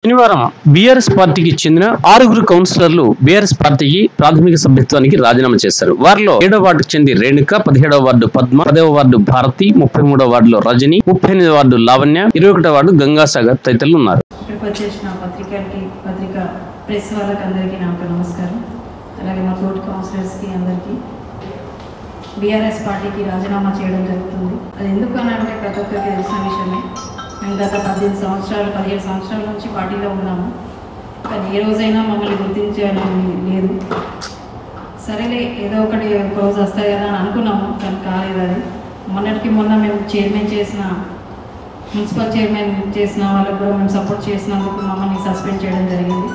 శనివారం బీఆర్ఎస్ పార్టీకి చెందిన 6 కౌన్సిలర్లు బీఆర్ఎస్ పార్టీకి ప్రాథమిక సభ్యత్వానికి రాజీనామా చేశారు. వారిలో 7వ వార్డుకు చెంది రేణుక, 17వ వార్డు పద్మ, 10వ వార్డు భారతి, 33వ వార్డులో రజని, 38వ వార్డు లావణ్య, 21వ వార్డు గంగాసాగర్ తదితరులు ఉన్నారు. ప్రెస్ వాళ్ళకి అందరికీ నాకు నమస్కారం. అలాగే మా తోటి కౌన్సిలర్స్కి అందరికీ బీఆర్ఎస్ పార్టీకి రాజీనామా చేయడం జరుగుతుంది. అది ఎందుకు అని అంటే ప్రతి ఒక్కరికి తెలిసిన విషయమే. మేము గత 17 సంవత్సరాల నుంచి పార్టీలో ఉన్నాము. కానీ ఏ రోజైనా మమ్మల్ని గుర్తించాలని లేదు. సరేలే ఏదో ఒకటి రోజు వస్తాయి కదా అని అనుకున్నాము, కానీ కాలేదు. అది మొన్నటికి మొన్న మేము మున్సిపల్ చైర్మన్ చేసిన వాళ్ళకు కూడా మేము సపోర్ట్ చేసినందుకు మమ్మల్ని సస్పెండ్ చేయడం జరిగింది.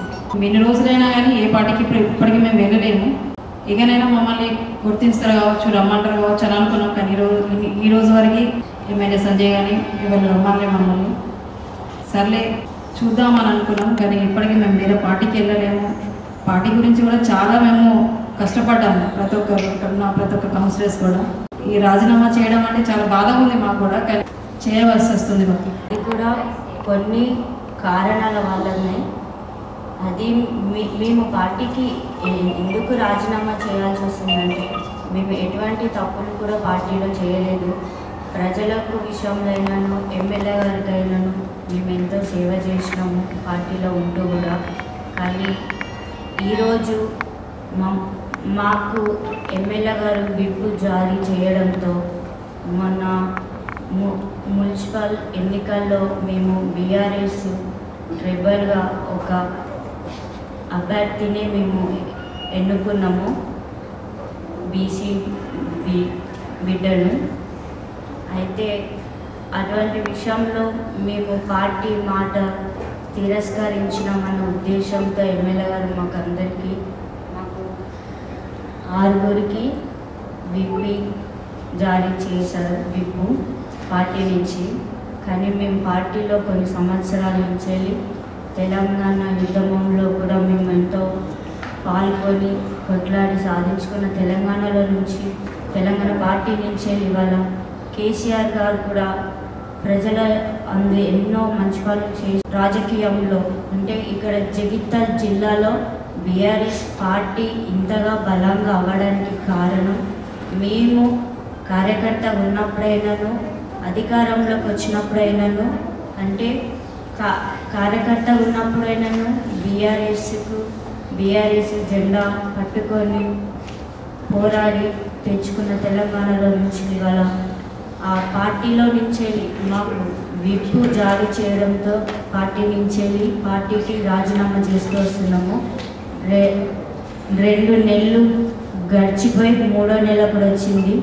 ఎన్ని రోజులైనా కానీ ఏ పార్టీకి ఇప్పటికీ మేము వెళ్ళలేము. ఇకనైనా మమ్మల్ని గుర్తిస్తారు కావచ్చు, రమ్మంటారు కావచ్చు అని అనుకున్నాం. కానీ ఈ రోజు వరకు ఎమ్మెల్యే సంజయ్ కానీ ఎవరు రమ్మలే మమ్మల్ని. సర్లే చూద్దామని అనుకున్నాం, కానీ ఇప్పటికీ మేము వేరే పార్టీకి వెళ్ళలేము. పార్టీ గురించి కూడా చాలా మేము కష్టపడ్డాము, ప్రతి ఒక్క కౌన్సిలర్స్ కూడా. ఈ రాజీనామా చేయడం అంటే చాలా బాధగా ఉంది మాకు కూడా, కానీ చేయవలసి వస్తుంది. మాకు అది కూడా కొన్ని కారణాల వల్లనే అది మేము పార్టీకి ఎందుకు రాజీనామా చేయాల్సి వస్తుందంటే, మేము ఎటువంటి తప్పులు కూడా పార్టీలో చేయలేదు. ప్రజలకు విషయంలో అయినాను, ఎమ్మెల్యే గారికి అయినాను మేము ఎంతో సేవ చేసినాము పార్టీలో ఉంటూ కూడా. కానీ ఈరోజు మాకు ఎమ్మెల్యే గారు విప్ జారీ చేయడంతో మొన్న మున్సిపల్ ఎన్నికల్లో మేము బీఆర్ఎస్ ట్రిబల్గా ఒక అభ్యర్థిని మేము ఎన్నుకున్నాము, బీసీ బిడ్డను. అయితే అటువంటి విషయంలో మేము పార్టీ మాట తిరస్కరించినామన్న ఉద్దేశంతో ఎమ్మెల్యే గారు మాకు 6 విప్పి జారీ చేశారు, విప్పు పార్టీ నుంచి. కానీ మేము పార్టీలో కొన్ని సంవత్సరాల నుంచి వెళ్ళి తెలంగాణ ఉద్యమంలో కూడా మేము ఎంతో పాల్గొని కొట్లాడి సాధించుకున్న తెలంగాణ పార్టీ నుంచి వెళ్ళి ఇవాళ కేసీఆర్ గారు కూడా ప్రజల ఎన్నో మంచి పనులు చేసి రాజకీయంలో అంటే ఇక్కడ జగిత్యాల జిల్లాలో బీఆర్ఎస్ పార్టీ ఇంతగా బలంగా అవ్వడానికి కారణం మేము కార్యకర్త ఉన్నప్పుడైనాను, అధికారంలోకి వచ్చినప్పుడైనాను, అంటే కార్యకర్త ఉన్నప్పుడైనాను బీఆర్ఎస్ జెండా పట్టుకొని పోరాడి తెచ్చుకున్న తెలంగాణలో నుంచి ఇవాళ ఆ పార్టీలో నుంచి మాకు విప్పు జారీ చేయడంతో పార్టీ నుంచి పార్టీకి రాజీనామా చేస్తూ వస్తున్నాము. 2 నెలలు గడిచిపోయి 3వ నెల కూడా వచ్చింది.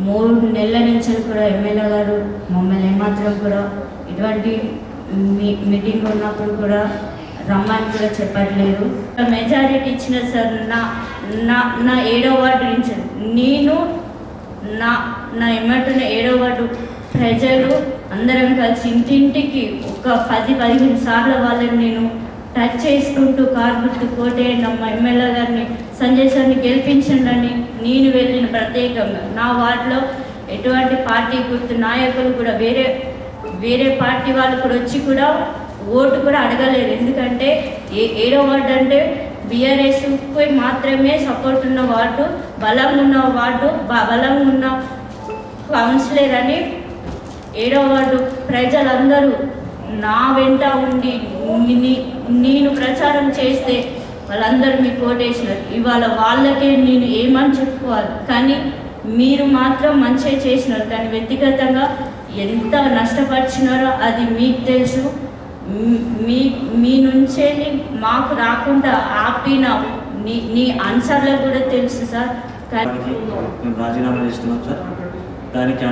3 నెలల నుంచి కూడా ఎమ్మెల్యే గారు మమ్మల్ని ఏమాత్రం కూడా ఇటువంటి మీటింగ్ ఉన్నప్పుడు కూడా రమ్మని కూడా చెప్పట్లేదు. మెజారిటీ ఇచ్చిన సార్ నా 7వ వార్డు నుంచి నేను నా ఎమ్మటున్న 7వ వార్డు ప్రజలు అందరం కలిసి ఇంటింటికి ఒక 10-15 సార్లు వాళ్ళని నేను టచ్ చేసుకుంటూ కారు గుర్తు కోటేయండి అమ్మ, ఎమ్మెల్యే గారిని సంజయ్ సార్ని గెలిపించండి నేను వెళ్ళిన ప్రత్యేకంగా. నా వార్డులో ఎటువంటి పార్టీ గుర్తు నాయకులు కూడా వేరే పార్టీ వాళ్ళు కూడా వచ్చి కూడా ఓటు కూడా అడగలేరు. ఎందుకంటే 7వ వార్డు అంటే బీఆర్ఎస్కి మాత్రమే సపోర్ట్ ఉన్న వార్డు, బలంగా ఉన్న కౌన్సిలర్ అని 7వ వార్డు ప్రజలందరూ నా వెంట ఉండి నేను ప్రచారం చేస్తే వాళ్ళందరూ మీకు ఓటేసినారు. ఇవాళ వాళ్ళకే నేను ఏమని చెప్పుకోవాలి, కానీ మీరు మాత్రం మంచిగా చేసినారు. కానీ వ్యక్తిగతంగా ఎంత నష్టపరిచినారో అది మీకు తెలుసు. మీ నుంచే మాకు రాకుండా ఆపిన నీ ఆన్సర్లకు కూడా తెలుసు సార్. మేము రాజీనామా చేస్తున్నాం సార్. దానికి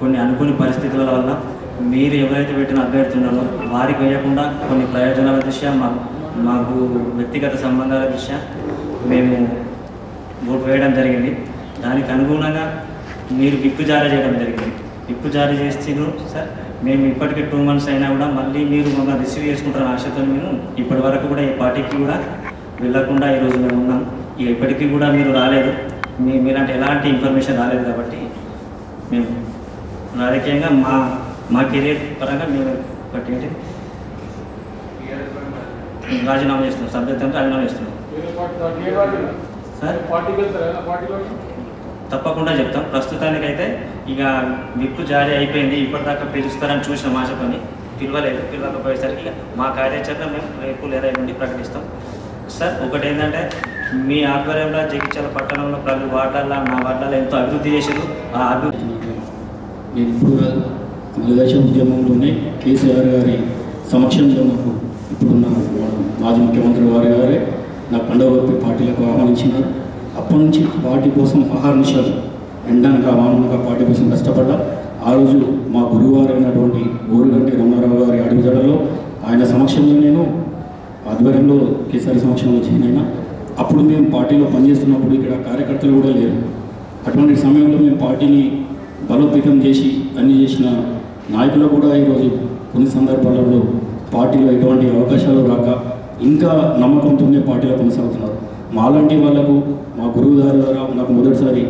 కొన్ని అనుకోని పరిస్థితుల వల్ల మీరు ఎవరైతే పెట్టిన అభ్యర్థున్నారో వారికి వేయకుండా కొన్ని ప్రయోజనాల దృష్ట్యా మాకు వ్యక్తిగత సంబంధాల దృష్ట్యా మేము ఓటు వేయడం జరిగింది. దానికి అనుగుణంగా మీరు విప్పు జారీ చేయడం జరిగింది. విప్పు జారీ చేస్తూ సార్ మేము ఇప్పటికీ 2 months అయినా కూడా మళ్ళీ మీరు మమ్మల్ని రిసీవ్ చేసుకుంటారన్న ఆశతో మేము ఇప్పటి వరకు కూడా ఈ పార్టీకి కూడా వెళ్ళకుండా ఈరోజు మేము ఉన్నాం. ఇప్పటికీ కూడా మీరు రాలేదు, మీలాంటి ఎలాంటి ఇన్ఫర్మేషన్ రాలేదు. కాబట్టి మేము రాజకీయంగా మా కెరీర్ పరంగా మేము ఒకటి రాజీనామా చేస్తున్నాం, సభ్యత్వం రాజీనామా చేస్తున్నాం సార్. తప్పకుండా చెప్తాం. ప్రస్తుతానికైతే ఇక విప్పు జారీ అయిపోయింది, ఇప్పటిదాకా పిలుస్తారని చూసిన ఆశతోని పిలవకపోయేసరికి ఇక మా కార్యాచరణ మేము రేపు లేదా నుండి ప్రకటిస్తాం సార్. ఒకటి ఏంటంటే మీ ఆధ్వర్యంలో జగిత్యాల పట్టణంలో ప్రతి వార్డులలో నా వార్డులలో ఎంతో అభివృద్ధి చేశారు. ఆ అభివృద్ధి నేను ఇప్పుడు తెలుగుదేశం ఉద్యమంలోనే కేసీఆర్ గారి సమక్షంలో నాకు ఇప్పుడున్న మాజీ ముఖ్యమంత్రి గారే నా పండుగ పార్టీలకు ఆహ్వానించినారు. అప్పటి నుంచి పార్టీ కోసం అహర్నిశలు ఎండనక వాననక పార్టీ కోసం కష్టపడ్డా. ఆ రోజు మా గురువుగారు అయినటువంటి ఊరుగంటి రమణారావు గారి అడుగుజాడల్లో ఆయన సమక్షంలో నేను ఆధ్వర్యంలో కేసీఆర్ సమక్షంలో జాయిన్ అయినా. అప్పుడు మేము పార్టీలో పనిచేస్తున్నప్పుడు ఇక్కడ కార్యకర్తలు కూడా లేరు. అటువంటి సమయంలో మేము పార్టీని బలోపేతం చేసి అన్ని చేసిన నాయకులు కూడా ఈరోజు కొన్ని సందర్భాలలో పార్టీలో ఎటువంటి అవకాశాలు రాక ఇంకా నమ్మకంతోనే పార్టీలో కొనసాగుతున్నారు. మాలాంటి వాళ్ళకు మా గురువు గారి ద్వారా నాకు మొదటిసారి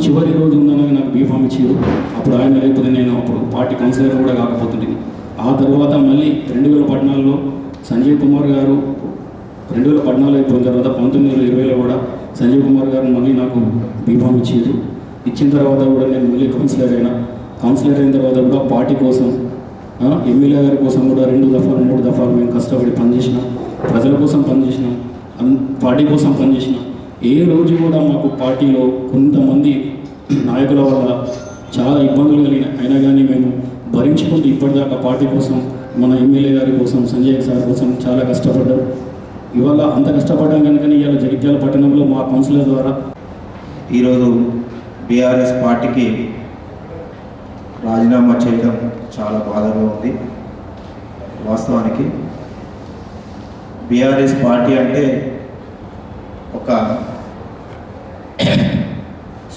చివరి రోజు ఉందనగా నాకు బీఫామ్ ఇచ్చారు. అప్పుడు ఆయన లేకపోతే నేను అప్పుడు పార్టీ కౌన్సిలర్ కూడా కాకపోతుంది. ఆ తర్వాత మళ్ళీ 2014లో సంజయ్ కుమార్ గారు 2014 అయిపోయిన తర్వాత 1920లో కూడా సంజయ్ కుమార్ గారు మళ్ళీ నాకు బీఫామ్ ఇచ్చారు. ఇచ్చిన తర్వాత కూడా నేను మళ్ళీ కౌన్సిలర్ అయినా. కౌన్సిలర్ అయిన తర్వాత కూడా పార్టీ కోసం ఎమ్మెల్యే గారి కోసం కూడా 2 దఫాలు 3 దఫాలు మేము కష్టపడి పనిచేసినాం. ప్రజల కోసం పనిచేసినాం, పార్టీ కోసం పనిచేసినాం. ఏ రోజు కూడా మాకు పార్టీలో కొంతమంది నాయకుల వల్ల చాలా ఇబ్బందులు కలిగినాయి. అయినా కానీ మేము భరించుకుంటూ ఇప్పటిదాకా పార్టీ కోసం, మన ఎమ్మెల్యే గారి కోసం, సంజయ్ సార్ కోసం చాలా కష్టపడ్డాం. ఇవాళ అంత కష్టపడ్డాం కనుక ఇవాళ జగిత్యాల పట్టణంలో మా కౌన్సిలర్ ద్వారా ఈరోజు బీఆర్ఎస్ పార్టీకి రాజీనామా చేయడం చాలా బాధగా ఉంది. వాస్తవానికి బీఆర్ఎస్ పార్టీ అంటే ఒక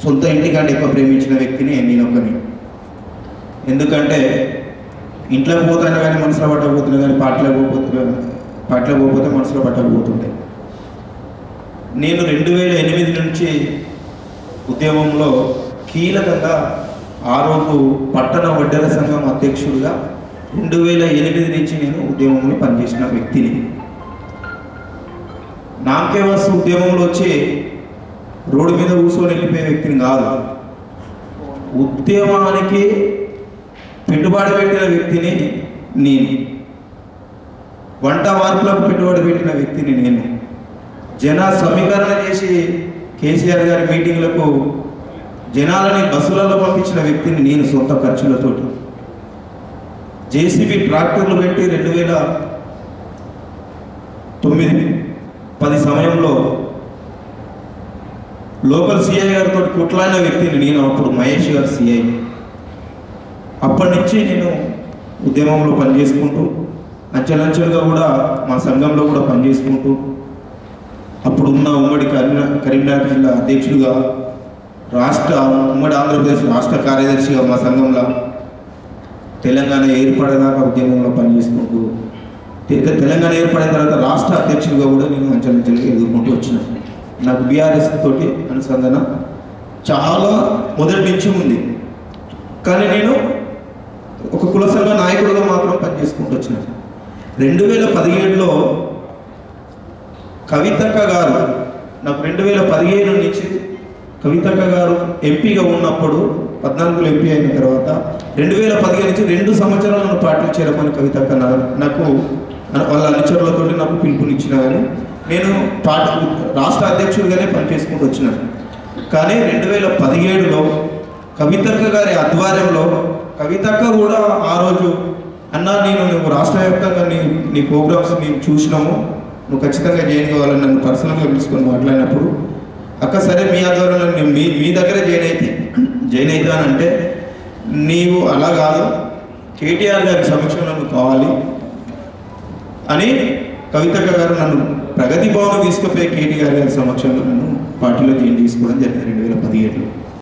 సొంత ఇంటికంటే ఎక్కువ ప్రేమించిన వ్యక్తిని నేను ఒకని. ఎందుకంటే ఇంట్లోకి పోతాను కానీ మనసులో పట్టకపోతున్నా, కానీ పార్టీలో పోతే మనసులో పట్టకపోతుండే. నేను 2008 నుంచి ఉద్యమంలో కీలకంగా ఆ రోజు పట్టణ వడ్డెర సంఘం అధ్యక్షుడిగా 2008 నుంచి నేను ఉద్యమంలో పనిచేసిన వ్యక్తిని. నామకే వస్తు ఉద్యమంలో వచ్చి రోడ్డు మీద కూర్చొని వెళ్ళిపోయే వ్యక్తిని కాదు. ఉద్యమానికి పెట్టుబడి పెట్టిన వ్యక్తిని నేను. వంట వార్పులకు పెట్టుబడి పెట్టిన వ్యక్తిని నేను. జన సమీకరణ చేసి కేసీఆర్ గారి మీటింగ్లకు జనాలని బస్సులలో పంపించిన వ్యక్తిని నేను సొంత ఖర్చులతో. జేసీబీ ట్రాక్టర్లు పెట్టి 2009-10 సమయంలో లోకల్ సిఐ గారితో కుట్లాడిన వ్యక్తిని నేను. అప్పుడు మహేష్ గారు సిఐ. అప్పటి నుంచి నేను ఉద్యమంలో పనిచేసుకుంటూ అంచెలంచెలుగా కూడా మా సంఘంలో కూడా పనిచేసుకుంటూ అప్పుడు ఉన్న ఉమ్మడి కరీంనగర్ జిల్లా అధ్యక్షుడిగా, ఉమ్మడి ఆంధ్రప్రదేశ్ రాష్ట్ర కార్యదర్శిగా మా సంఘంలో తెలంగాణ ఏర్పడేదాకా ఉద్యమంలో పనిచేసుకుంటూ తెలంగాణ ఏర్పడిన తర్వాత రాష్ట్ర అధ్యక్షుడిగా కూడా నేను అంచెలంచెలుగా ఎదుర్కొంటూ వచ్చినాను. నాకు బీఆర్ఎస్ తోటి అనుసంధానం చాలా మొదటి నుంచి ఉంది. కానీ నేను ఒక కుల సంఘ నాయకుడిగా మాత్రం పనిచేసుకుంటూ వచ్చినాను. 2017లో కవితక్క గారు నాకు 2015 నుంచి కవితక్క గారు ఎంపీగా ఉన్నప్పుడు 14లో ఎంపీ అయిన తర్వాత 2015 నుంచి 2 సంవత్సరాలను పార్టీ చేరమని కవితక్క నాకు వాళ్ళ అనుచరులతో నాకు పిలుపునిచ్చిన. కానీ నేను పార్టీ రాష్ట్ర అధ్యక్షుడిగానే పనిచేసుకుంటూ వచ్చినాను. కానీ 2017లో కవితక్క గారి ఆధ్వర్యంలో కవితక్క కూడా ఆ రోజు అన్నా నువ్వు రాష్ట్ర వ్యాప్తంగా నీ ప్రోగ్రామ్స్ మేము చూసినాము, నువ్వు ఖచ్చితంగా జాయిన్ కావాలని నన్ను పర్సనల్గా పిలుచుకొని మాట్లాడినప్పుడు, అక్క సరే మీ ఆధ్వర్యంలో నేను మీ దగ్గరే జాయిన్ అవుతానంటే, నీవు అలా కాదు కేటీఆర్ గారి సమక్షంలో నువ్వు కావాలి అని కవితక్క గారు నన్ను ప్రగతి భవన్ తీసుకుపోయి కేటీఆర్ గారి సమక్షంలో నన్ను పార్టీలో జాయిన్ చేసుకోవడం జరిగింది 2017లో.